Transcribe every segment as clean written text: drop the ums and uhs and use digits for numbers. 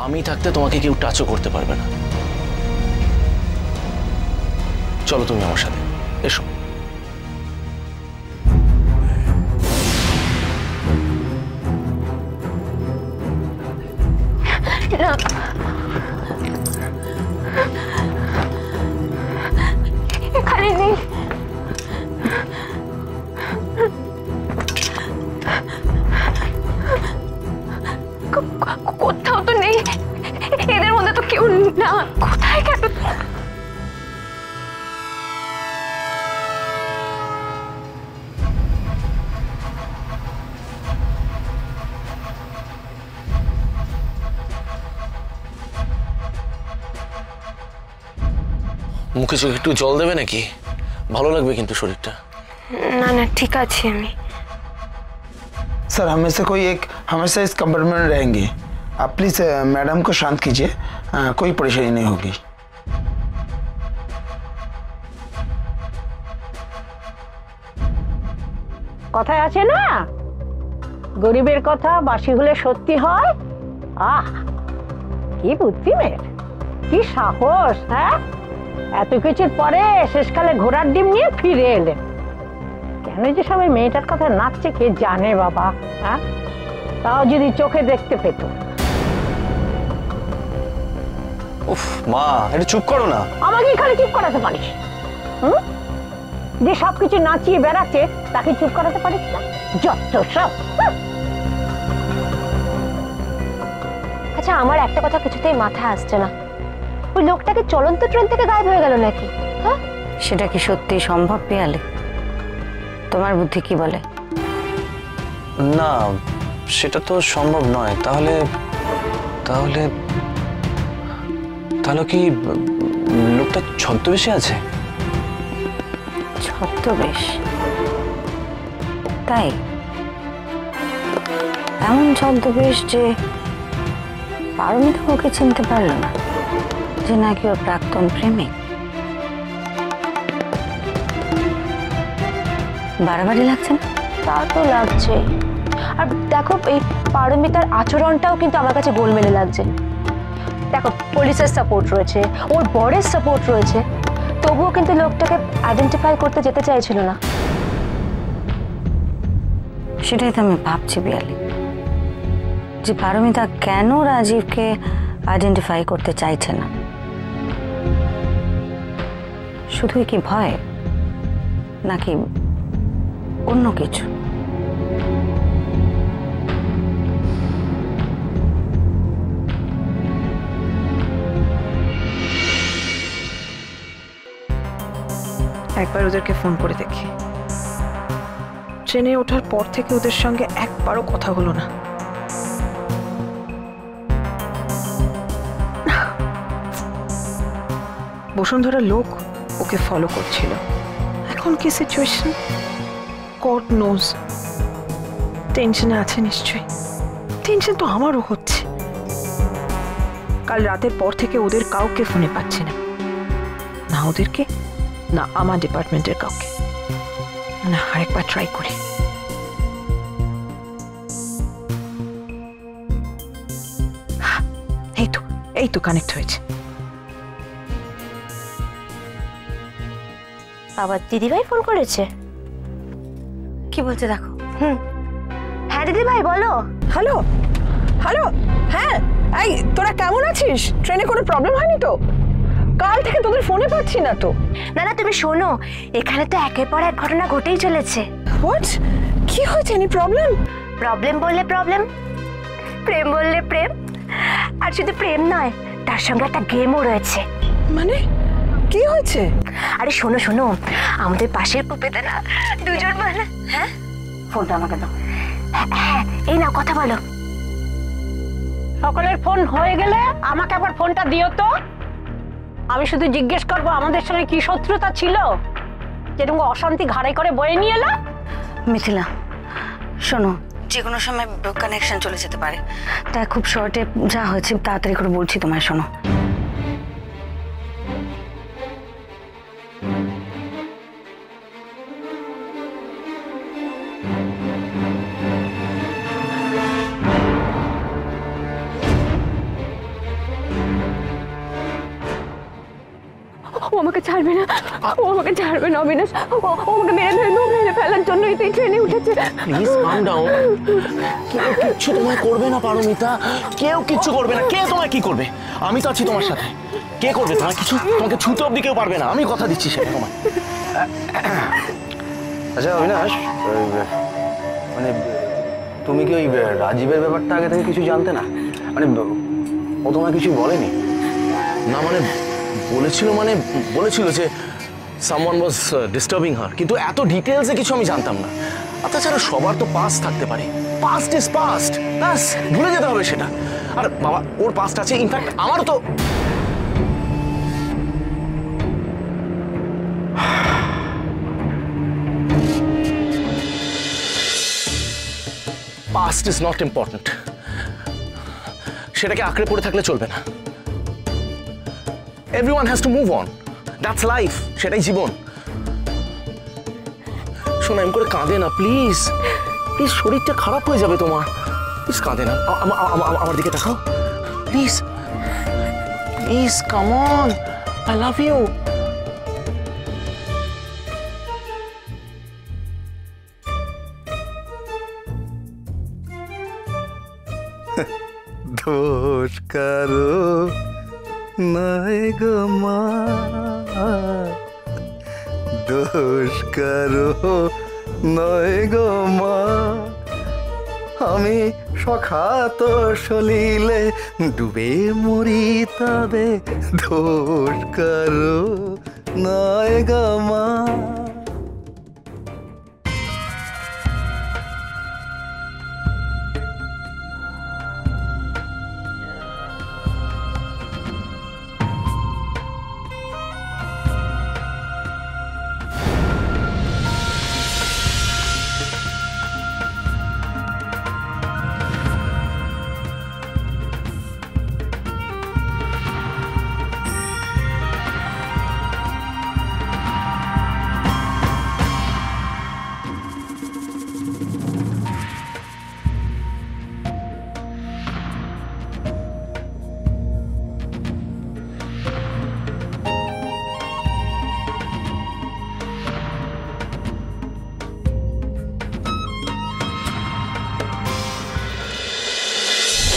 আমি থাকতে তোমাকে কেউ টাচও করতে পারবে না। চলো তুমি আমার সাথে, এসো। এখানে নেই। কোথাও তো নেই, এদের মধ্যে তো কেউ না। কোথায় গেল? মুখে চোখে একটু জল দেবে নাকি? ভালো লাগবে কিন্তু শরীরটা। না না, ঠিক আছে আমি। सर हमें से कोई एक हमेशा इस कंपार्टमेंट में रहेंगे। आप प्लीज मैडम को शांत कीजिए, कोई परेशानी नहीं होगी। কথায় আছে না, গরিবের কথা বাসি হলে সত্যি হয়। আহ, কি বুদ্ধি মেয়ের, কি সাহস! হ্যাঁ, এত কিছুর পরে শেষকালে ঘোড়ার ডিম নিয়ে ফিরে এলেন। কেন যে সবাই মেয়েটার কথা নাচছে কে জানে বাবা। হ্যাঁ, তাও যদি চোখে দেখতে পেত। উফ মা, একটু চুপ করো না। আমাকে খালি চুপ করাতে পারিস? হুম, যে সবকিছু নাচিয়ে বেড়াচ্ছে তাকে চুপ করাতে পারিস না? যত সব। আচ্ছা, আমার একটা কথা কিছুতেই মাথায় আসছে না, ওই লোকটাকে চলন্ত ট্রেন থেকে গায়েব হয়ে গেল নাকি? হ্যাঁ, সেটা কি সত্যি সম্ভব পিয়ালি? তোমার বুদ্ধি কি বলে? না, সেটা তো সম্ভব নয়। তাহলে তাহলে তাহলে কি লোকটা ছদ্মবেশে আছে? ছদ্মবেশ? তাই? এমন ছদ্মবেশ যে পারমিতা ওকে চিনতে পারল না, যে নাকি ওর প্রাক্তন প্রেমিক। বাড়াবাড়ি লাগছে না? তা তো লাগছে। আর দেখো, এই পারমিতার আচরণটাও কিন্তু আমার কাছে গোলমেলে লাগছে। দেখো, পুলিশের সাপোর্ট রয়েছে, ওর বরের সাপোর্ট রয়েছে, তবুও কিন্তু লোকটাকে আইডেন্টিফাই করতে যেতে চাইছিল না। সেটাই তো আমি ভাবছি পিয়ালি, যে পারমিতা কেন রাজীবকে আইডেন্টিফাই করতে চাইছে না। শুধুই কি ভয়, নাকি অন্য কিছু? একবার ওদেরকে ফোন করে দেখি। ট্রেনে ওঠার পর থেকে ওদের সঙ্গে একবারও কথা হলো না। বসুন্ধরা লোক ওকে ফলো করছিল। এখন কি সিচুয়েশন গড নোজ। টেনশনে আছে নিশ্চয়ই। টেনশন তো আমারও হচ্ছে। কাল রাতের পর থেকে ওদের কাউকে ফোনে পাচ্ছে না, না ওদেরকে না আমার ডিপার্টমেন্টের কাউকে। না, আরেকবার ট্রাই করি। এই তো কানেক্ট হয়েছে। আবার দিদিভাই ফোন করেছে। কি বলছে দেখো। হ্যাঁ দিদিভাই বলো। হ্যালো হ্যালো, হ্যাঁ এই তোরা কেমন আছিস? ট্রেনে কোনো প্রবলেম হয়নি তো? কাল থেকে তোদের ফোনে পাচ্ছি না তো। না না, তুমি শোনো, এখানে তো একের পর এক ঘটনা ঘটেই চলেছে। হোয়াট? কি হয়েছে? Any problem? প্রবলেম বললে প্রবলেম, প্রেম বললে প্রেম, আর শুধু প্রেম নয়, তার সঙ্গে একটা গেমও রয়েছে। মানে কি হয়েছে? আরে শোনো শোনো, আমাদের পাশের কুপেতে না দুজন মানে। হ্যাঁ, ফোনটা আমাকে দাও। হ্যাঁ, এই নাও কথা বলো। সকলের ফোন হয়ে গেলে আমাকে আবার ফোনটা দিও তো। আমি শুধু জিজ্ঞেস করবো আমাদের সঙ্গে কি শত্রুতা ছিল, যেরকম অশান্তি ঘাড়ে করে বয়ে নিয়ে এলো। মিথিলা শোনো, যে কোনো সময় কানেকশন চলে যেতে পারে, তাই খুব শর্টে যা হয়েছে তাড়াতাড়ি করে বলছি তোমায়। শোনো, আমাকে ছাড়বে না, ও আমাকে ছাড়বে না অবিনাশ। ও আমাকে মেরে ফেলার জন্যই তো এই ট্রেনে উঠেছে। Please calm down. কেউ কিচ্ছু তোমায় করবে না পারমিতা, কেউ কিচ্ছু করবে না। কে তোমায় কি করবে? আমি তো আছি তোমার সাথে। কে করবে তোমার কিছু? তোমাকে ছুতে অব্দি কেউ পারবে না, আমি কথা দিচ্ছি সেটা তোমায়। আচ্ছা অবিনাশ, মানে তুমি কি ওই রাজীবের ব্যাপারটা আগে থেকে কিছু জানতে না? মানে ও তোমায় কিছু বলেনি? না মানে বলেছিল যে সামওয়ান ওয়াজ ডিস্টার্বিং হার, কিন্তু এত ডিটেলসে কিছু আমি জানতাম না। আর তাছাড়া সবার তো পাস্ট থাকতে পারে, পাস্ট ইজ পাস্ট, ব্যাস ভুলে যেতে হবে সেটা। আর বাবা ওর পাস্ট আছে, ইনফ্যাক্ট আমারও তো। পাস্ট ইজ নট ইম্পর্টেন্ট, সেটাকে আঁকড়ে পড়ে থাকলে চলবে না। Everyone has to move on. That's life. সেটাই জীবন। শোনো, এম করে কাঁদে না প্লিজ, প্লিজ, শরীরটা খারাপ হয়ে যাবে তোমার। প্লিজ কাঁদে না, আমার দিকে তাকাও please, please, come on, I love you. দোষ কারো নয় গো মা, দোষ কারো নয় গো মা, আমি সখাত সলিলে ডুবে মরি তবে দোষ কারো নয় গো মা।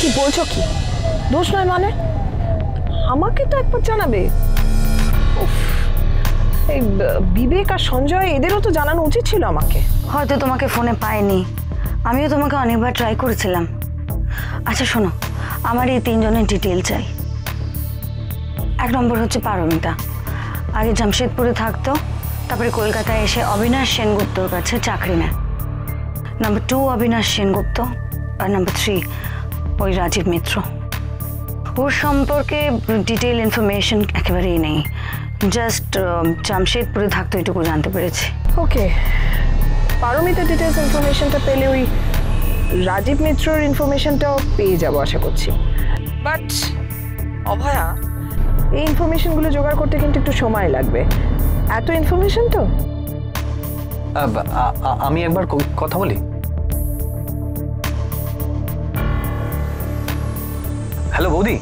কি বলছো? কি দোষ নয় মানে? আমাকে তো একবার জানাবে। উফ, এই বিবেক আর সঞ্জয় এদেরও তো জানানো উচিত ছিল আমাকে। হয়তো তোমাকে ফোনে পাইনি, আমিও তোমাকে অনেকবার ট্রাই করেছিলাম। আচ্ছা শোনো, আমার এই তিনজনের ডিটেল চাই। 1 নম্বর হচ্ছে পারমিতা, আগে জামশেদপুরে থাকতো, তারপরে কলকাতায় এসে অবিনাশ সেনগুপ্তর কাছে চাকরি নেয়। নাম্বার 2 অবিনাশ সেনগুপ্ত, আর নাম্বার 3 ওই রাজীব মিত্র। ওর সম্পর্কে ডিটেল ইনফরমেশন একেবারেই নেই, জাস্ট জামশেদপুরে থাকতো এটুকু জানতে পেরেছি। ওকে, পারমিতার ডিটেলস ইনফরমেশনটা পেলে ওই রাজীব মিত্রর ইনফরমেশনটাও পেয়ে যাবো আশা করছি। বাট অভয়া, এই ইনফরমেশনগুলো জোগাড় করতে কিন্তু একটু সময় লাগবে। এত ইনফরমেশন তো। আমি একবার কথা বলি। হ্যালো বৌদি,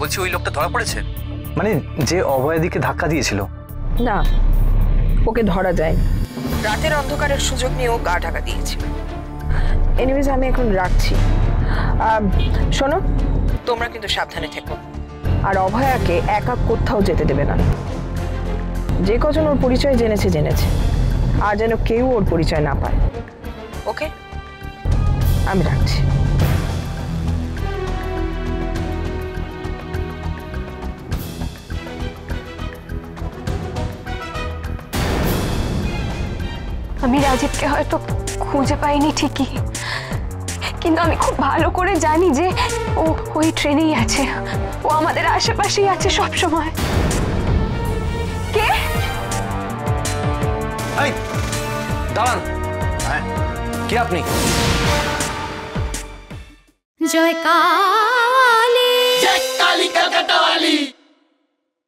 বলছি ওই লোকটা ধরা পড়েছে? মানে যে অভয়াদিকে ধাক্কা দিয়েছিল? না, ওকে ধরা যায়। রাতের অন্ধকারের সুযোগ নিয়ে ও গা ঢাকা দিয়েছিল। এনিওয়েজ আমি এখন রাখছি। শোনো, তোমরা কিন্তু সাবধানে থেকো, আর অভয়াকে একা কোথাও যেতে দেবে না। যে কজন ওর পরিচয় জেনেছে, আর যেন কেউ ওর পরিচয় না পায়। ওকে, আমি রাখছি। আমি রাজীবকে হয়তো খুঁজে পাইনি ঠিকই, কিন্তু আমি খুব ভালো করে জানি যে ও ওই ট্রেনেই আছে, ও আমাদের আশেপাশেই আছে সব সময়। কে? এই দাঁড়ান, কে আপনি? জয় কালী, জয় কালী কলকাতা वाली।